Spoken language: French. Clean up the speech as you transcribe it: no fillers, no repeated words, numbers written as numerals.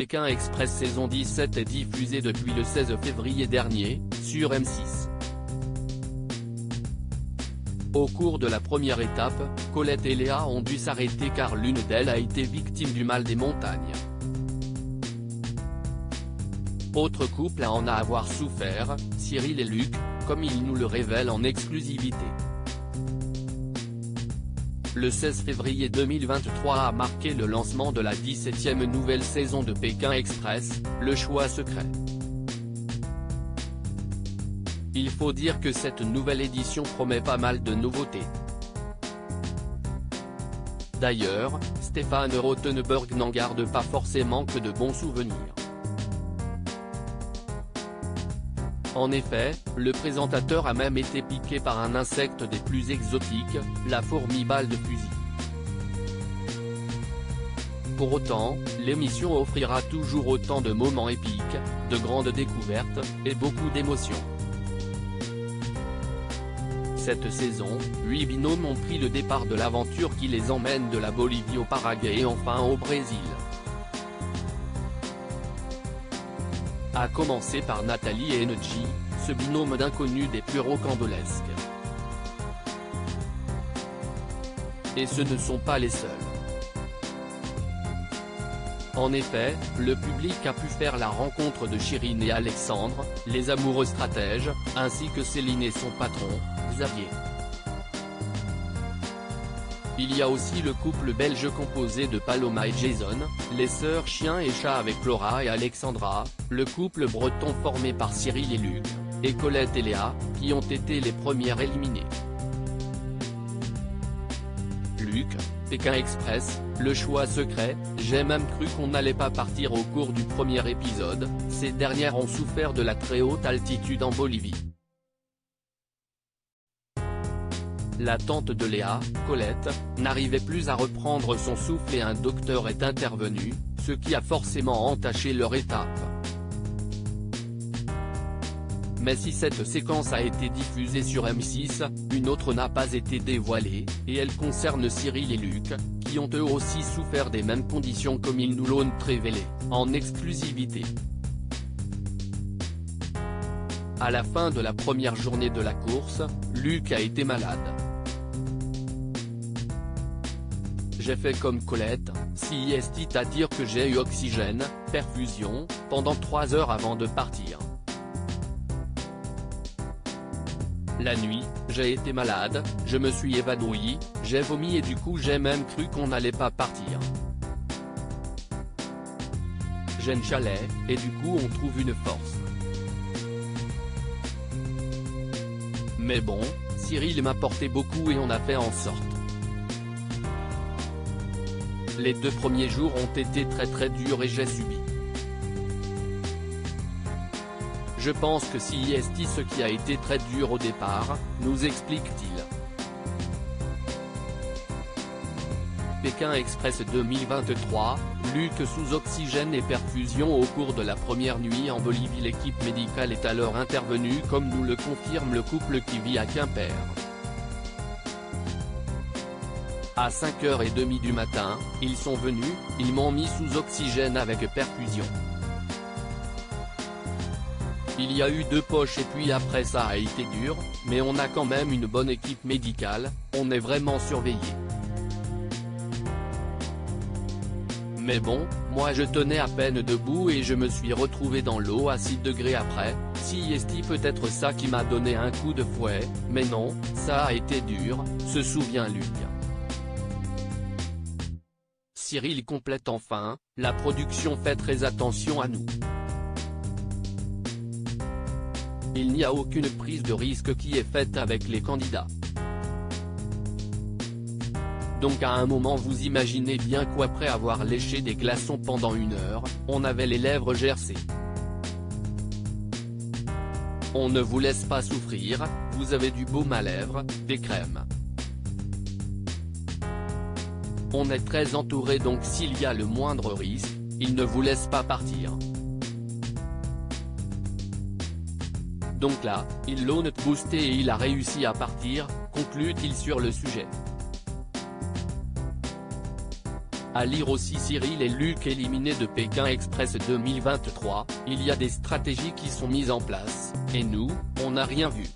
Pékin Express saison 17 est diffusée depuis le 16 février dernier, sur M6. Au cours de la première étape, Colette et Léa ont dû s'arrêter car l'une d'elles a été victime du mal des montagnes. Autre couple à en avoir souffert, Cyril et Luc, comme ils nous le révèlent en exclusivité. Le 16 février 2023 a marqué le lancement de la 17e nouvelle saison de Pékin Express, Le Choix Secret. Il faut dire que cette nouvelle édition promet pas mal de nouveautés. D'ailleurs, Stéphane Rothenberg n'en garde pas forcément que de bons souvenirs. En effet, le présentateur a même été piqué par un insecte des plus exotiques, la fourmi balle de fusil. Pour autant, l'émission offrira toujours autant de moments épiques, de grandes découvertes, et beaucoup d'émotions. Cette saison, 8 binômes ont pris le départ de l'aventure qui les emmène de la Bolivie au Paraguay et enfin au Brésil. À commencer par Nathalie et Enji, ce binôme d'inconnus des plus rocambolesques. Et ce ne sont pas les seuls. En effet, le public a pu faire la rencontre de Chirine et Alexandre, les amoureux stratèges, ainsi que Céline et son patron, Xavier. Il y a aussi le couple belge composé de Paloma et Jason, les sœurs chiens et chats avec Laura et Alexandra, le couple breton formé par Cyril et Luc, et Colette et Léa, qui ont été les premières éliminées. Luc, Pékin Express, Le Choix Secret, j'ai même cru qu'on n'allait pas partir au cours du premier épisode, ces dernières ont souffert de la très haute altitude en Bolivie. La tante de Léa, Colette, n'arrivait plus à reprendre son souffle et un docteur est intervenu, ce qui a forcément entaché leur étape. Mais si cette séquence a été diffusée sur M6, une autre n'a pas été dévoilée, et elle concerne Cyril et Luc, qui ont eux aussi souffert des mêmes conditions comme ils nous l'ont révélé, en exclusivité. À la fin de la première journée de la course, Luc a été malade. J'ai fait comme Colette, c'est-à-dire que j'ai eu oxygène, perfusion, pendant 3 heures avant de partir. La nuit, j'ai été malade, je me suis évanoui, j'ai vomi et du coup j'ai même cru qu'on n'allait pas partir. J'ai un chalet, et du coup on trouve une force. Mais bon, Cyril m'a porté beaucoup et on a fait en sorte. Les 2 premiers jours ont été très durs et j'ai subi. Je pense que c'est ce qui a été très dur au départ, nous explique-t-il. Pékin Express 2023, Luc sous oxygène et perfusion au cours de la première nuit en Bolivie. L'équipe médicale est alors intervenue comme nous le confirme le couple qui vit à Quimper. À 5h30 du matin, ils sont venus, ils m'ont mis sous oxygène avec perfusion. Il y a eu 2 poches et puis après ça a été dur, mais on a quand même une bonne équipe médicale, on est vraiment surveillé. Mais bon, moi je tenais à peine debout et je me suis retrouvé dans l'eau à 6 degrés après, c'est peut-être ça qui m'a donné un coup de fouet, mais non, ça a été dur, se souvient Luc. Cyril complète enfin, la production fait très attention à nous. Il n'y a aucune prise de risque qui est faite avec les candidats. Donc à un moment vous imaginez bien qu'après avoir léché des glaçons pendant 1 heure, on avait les lèvres gercées. On ne vous laisse pas souffrir, vous avez du baume à lèvres, des crèmes. On est très entouré donc s'il y a le moindre risque, ils ne vous laissent pas partir. Donc là, ils l'ont boosté et il a réussi à partir, conclut-il sur le sujet. À lire aussi Cyril et Luc éliminés de Pékin Express 2023, il y a des stratégies qui sont mises en place, et nous, on n'a rien vu.